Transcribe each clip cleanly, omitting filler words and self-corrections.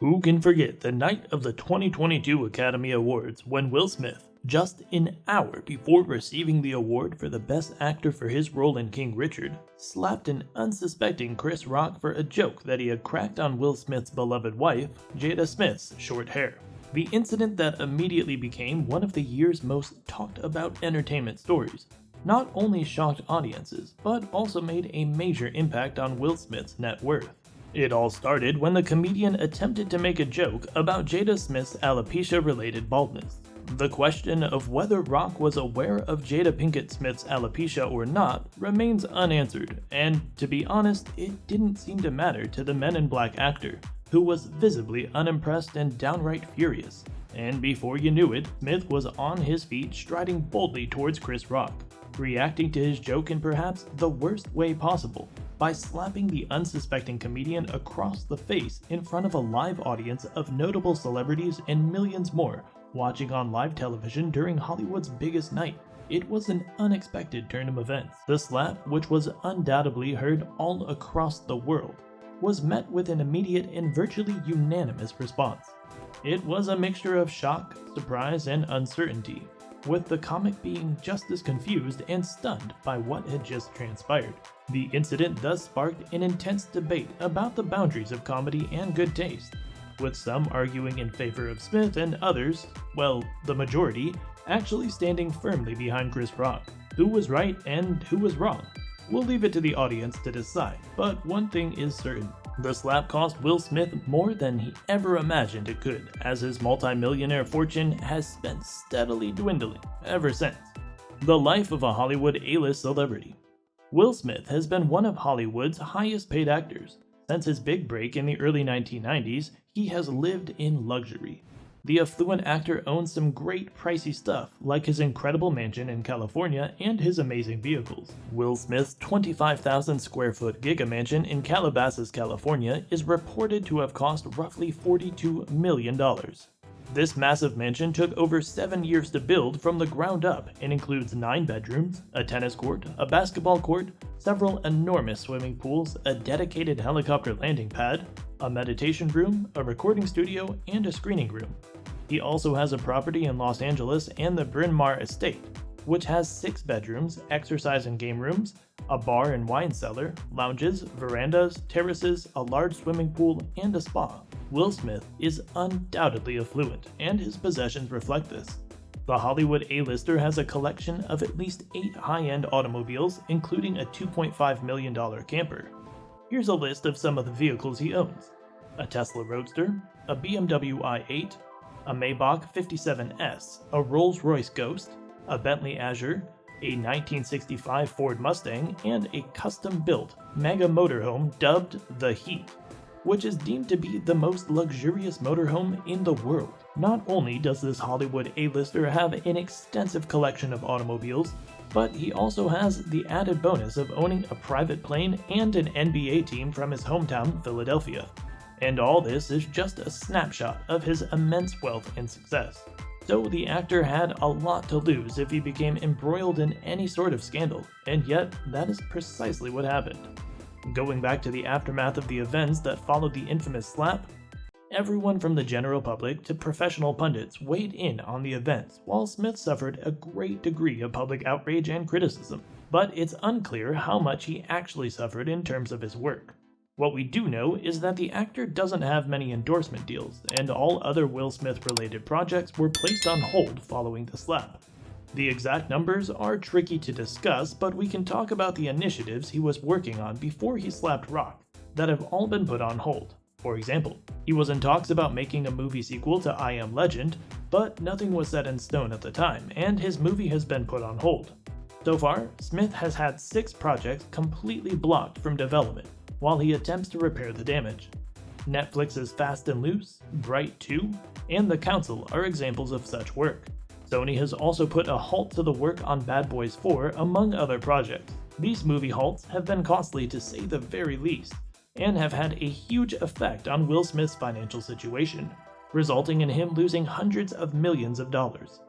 Who can forget the night of the 2022 Academy Awards when Will Smith, just an hour before receiving the award for the Best Actor for his role in King Richard, slapped an unsuspecting Chris Rock for a joke that he had cracked on Will Smith's beloved wife, Jada Smith's short hair. The incident that immediately became one of the year's most talked about entertainment stories not only shocked audiences, but also made a major impact on Will Smith's net worth. It all started when the comedian attempted to make a joke about Jada Smith's alopecia-related baldness. The question of whether Rock was aware of Jada Pinkett Smith's alopecia or not remains unanswered, and to be honest, it didn't seem to matter to the Men in Black actor, who was visibly unimpressed and downright furious. And before you knew it, Smith was on his feet striding boldly towards Chris Rock, reacting to his joke in perhaps the worst way possible, by slapping the unsuspecting comedian across the face in front of a live audience of notable celebrities and millions more watching on live television during Hollywood's biggest night. It was an unexpected turn of events. The slap, which was undoubtedly heard all across the world, was met with an immediate and virtually unanimous response. It was a mixture of shock, surprise, and uncertainty, with the comic being just as confused and stunned by what had just transpired. The incident thus sparked an intense debate about the boundaries of comedy and good taste, with some arguing in favor of Smith and others, well, the majority, actually standing firmly behind Chris Rock. Who was right and who was wrong? We'll leave it to the audience to decide, but one thing is certain. The slap cost Will Smith more than he ever imagined it could, as his multi-millionaire fortune has been steadily dwindling ever since. The life of a Hollywood A-list celebrity. Will Smith has been one of Hollywood's highest paid actors. Since his big break in the early 1990s, he has lived in luxury. The affluent actor owns some great pricey stuff, like his incredible mansion in California and his amazing vehicles. Will Smith's 25,000 square foot giga mansion in Calabasas, California is reported to have cost roughly $42 million. This massive mansion took over 7 years to build from the ground up and includes 9 bedrooms, a tennis court, a basketball court, several enormous swimming pools, a dedicated helicopter landing pad, a meditation room, a recording studio, and a screening room. He also has a property in Los Angeles and the Bryn Mawr estate, which has 6 bedrooms, exercise and game rooms, a bar and wine cellar, lounges, verandas, terraces, a large swimming pool, and a spa. Will Smith is undoubtedly affluent, and his possessions reflect this. The Hollywood A-lister has a collection of at least 8 high-end automobiles, including a $2.5 million camper. Here's a list of some of the vehicles he owns: a Tesla Roadster, a BMW i8, a Maybach 57S, a Rolls-Royce Ghost, a Bentley Azure, a 1965 Ford Mustang, and a custom-built mega motorhome dubbed the Heat, which is deemed to be the most luxurious motorhome in the world. Not only does this Hollywood A-lister have an extensive collection of automobiles, but he also has the added bonus of owning a private plane and an NBA team from his hometown, Philadelphia. And all this is just a snapshot of his immense wealth and success. So the actor had a lot to lose if he became embroiled in any sort of scandal, and yet that is precisely what happened. Going back to the aftermath of the events that followed the infamous slap, everyone from the general public to professional pundits weighed in on the events, while Smith suffered a great degree of public outrage and criticism. But it's unclear how much he actually suffered in terms of his work. What we do know is that the actor doesn't have many endorsement deals, and all other Will Smith-related projects were placed on hold following the slap. The exact numbers are tricky to discuss, but we can talk about the initiatives he was working on before he slapped Rock that have all been put on hold. For example, he was in talks about making a movie sequel to I Am Legend, but nothing was set in stone at the time, and his movie has been put on hold. So far, Smith has had 6 projects completely blocked from development while he attempts to repair the damage. Netflix's Fast and Loose, Bright 2, and The Council are examples of such work. Sony has also put a halt to the work on Bad Boys 4, among other projects. These movie halts have been costly to say the very least, and have had a huge effect on Will Smith's financial situation, resulting in him losing hundreds of millions of dollars.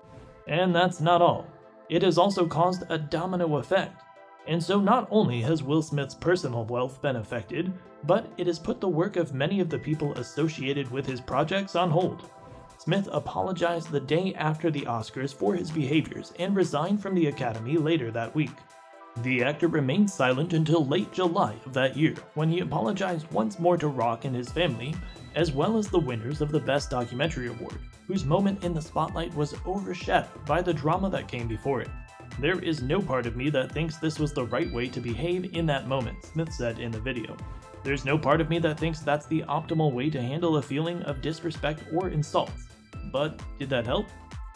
And that's not all. It has also caused a domino effect. And so not only has Will Smith's personal wealth been affected, but it has put the work of many of the people associated with his projects on hold. Smith apologized the day after the Oscars for his behaviors and resigned from the Academy later that week. The actor remained silent until late July of that year, when he apologized once more to Rock and his family, as well as the winners of the Best Documentary Award, whose moment in the spotlight was overshadowed by the drama that came before it. "There is no part of me that thinks this was the right way to behave in that moment," Smith said in the video. "There's no part of me that thinks that's the optimal way to handle a feeling of disrespect or insults. But did that help?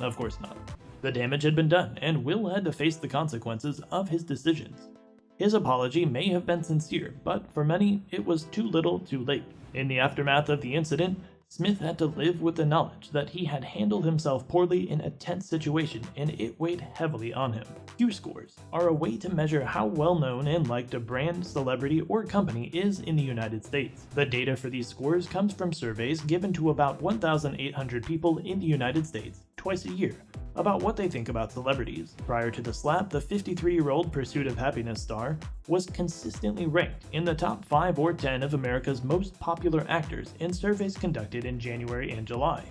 Of course not. The damage had been done, and Will had to face the consequences of his decisions. His apology may have been sincere, but for many, it was too little too late. In the aftermath of the incident, Smith had to live with the knowledge that he had handled himself poorly in a tense situation, and it weighed heavily on him. Q-scores are a way to measure how well-known and liked a brand, celebrity, or company is in the United States. The data for these scores comes from surveys given to about 1,800 people in the United States twice a year about what they think about celebrities. Prior to the slap, the 53-year-old Pursuit of Happiness star was consistently ranked in the top 5 or 10 of America's most popular actors in surveys conducted in January and July.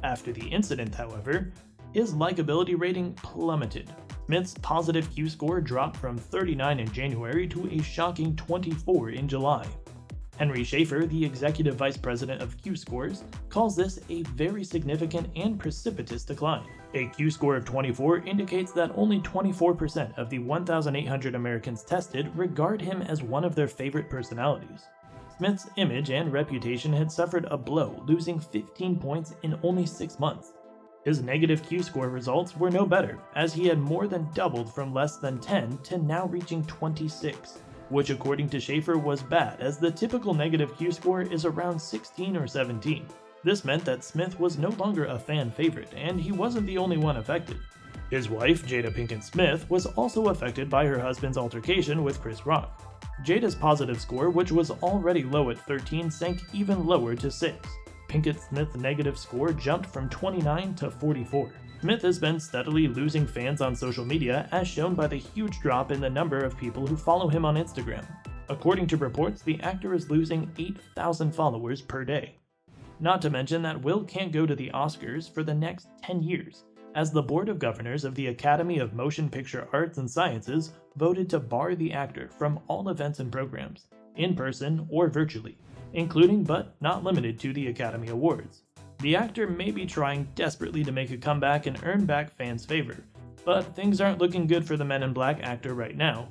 After the incident, however, his likability rating plummeted. Smith's positive Q score dropped from 39 in January to a shocking 24 in July. Henry Schaefer, the executive vice president of Q Scores, calls this a very significant and precipitous decline. A Q score of 24 indicates that only 24% of the 1,800 Americans tested regard him as one of their favorite personalities. Smith's image and reputation had suffered a blow, losing 15 points in only 6 months. His negative Q score results were no better, as he had more than doubled from less than 10 to now reaching 26. Which according to Schaefer was bad, as the typical negative Q score is around 16 or 17. This meant that Smith was no longer a fan favorite, and he wasn't the only one affected. His wife, Jada Pinkett Smith, was also affected by her husband's altercation with Chris Rock. Jada's positive score, which was already low at 13, sank even lower to 6. Pinkett Smith's negative score jumped from 29 to 44. Smith has been steadily losing fans on social media, as shown by the huge drop in the number of people who follow him on Instagram. According to reports, the actor is losing 8,000 followers per day. Not to mention that Will can't go to the Oscars for the next 10 years, as the Board of Governors of the Academy of Motion Picture Arts and Sciences voted to bar the actor from all events and programs, in person or virtually, including but not limited to the Academy Awards. The actor may be trying desperately to make a comeback and earn back fans' favor, but things aren't looking good for the Men in Black actor right now.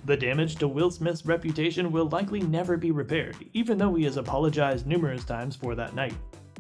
The damage to Will Smith's reputation will likely never be repaired, even though he has apologized numerous times for that night.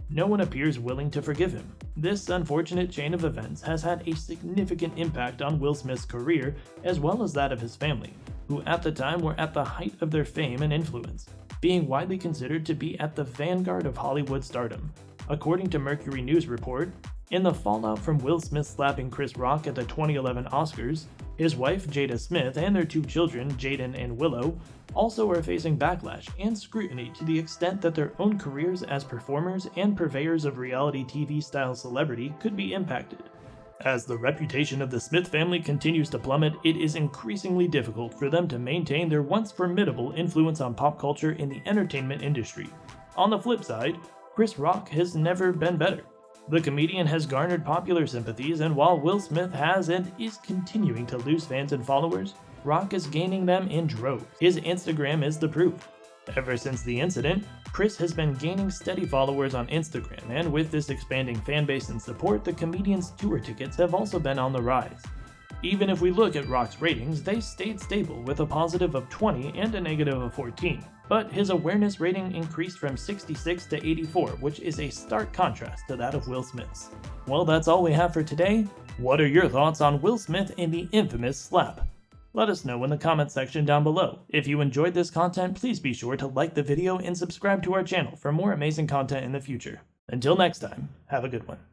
No one appears willing to forgive him. This unfortunate chain of events has had a significant impact on Will Smith's career as well as that of his family, who at the time were at the height of their fame and influence, being widely considered to be at the vanguard of Hollywood stardom. According to Mercury News report, in the fallout from Will Smith slapping Chris Rock at the 2011 Oscars, his wife Jada Smith and their 2 children, Jaden and Willow, also are facing backlash and scrutiny to the extent that their own careers as performers and purveyors of reality TV-style celebrity could be impacted. As the reputation of the Smith family continues to plummet, it is increasingly difficult for them to maintain their once formidable influence on pop culture in the entertainment industry. On the flip side, Chris Rock has never been better. The comedian has garnered popular sympathies, and while Will Smith has and is continuing to lose fans and followers, Rock is gaining them in droves. His Instagram is the proof. Ever since the incident, Chris has been gaining steady followers on Instagram, and with this expanding fanbase and support, the comedian's tour tickets have also been on the rise. Even if we look at Rock's ratings, they stayed stable with a positive of 20 and a negative of 14. But his awareness rating increased from 66 to 84, which is a stark contrast to that of Will Smith's. Well, that's all we have for today. What are your thoughts on Will Smith and the infamous slap? Let us know in the comment section down below. If you enjoyed this content, please be sure to like the video and subscribe to our channel for more amazing content in the future. Until next time, have a good one.